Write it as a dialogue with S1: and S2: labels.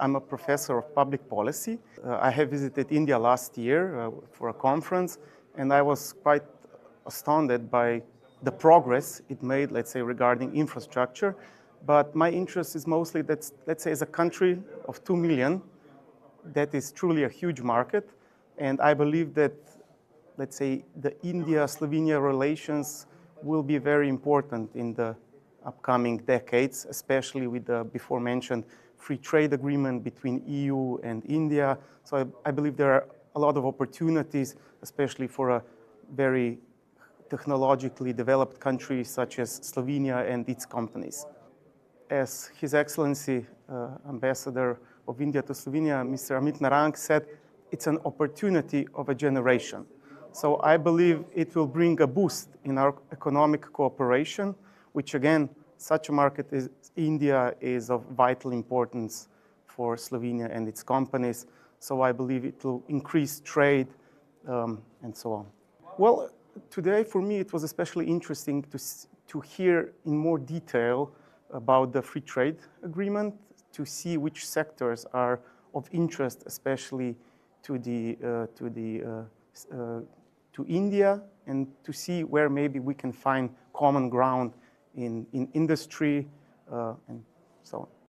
S1: I'm a professor of public policy. I have visited India last year for a conference, and I was quite astounded by the progress it made, let's say, regarding infrastructure. But my interest is mostly that, let's say, as a country of 2 million, that is truly a huge market. And I believe that, let's say, the India-Slovenia relations will be very important in the upcoming decades, especially with the before mentioned free trade agreement between EU and India. So I believe there are a lot of opportunities, especially for a very technologically developed country such as Slovenia and its companies. As His Excellency Ambassador of India to Slovenia, Mr. Amit Narang, said, it's an opportunity of a generation. So I believe it will bring a boost in our economic cooperation, which again, such a market as India is of vital importance for Slovenia and its companies. So I believe it will increase trade and so on. Well, today for me it was especially interesting to hear in more detail about the free trade agreement, to see which sectors are of interest, especially to India, and to see where maybe we can find common ground in industry and so on.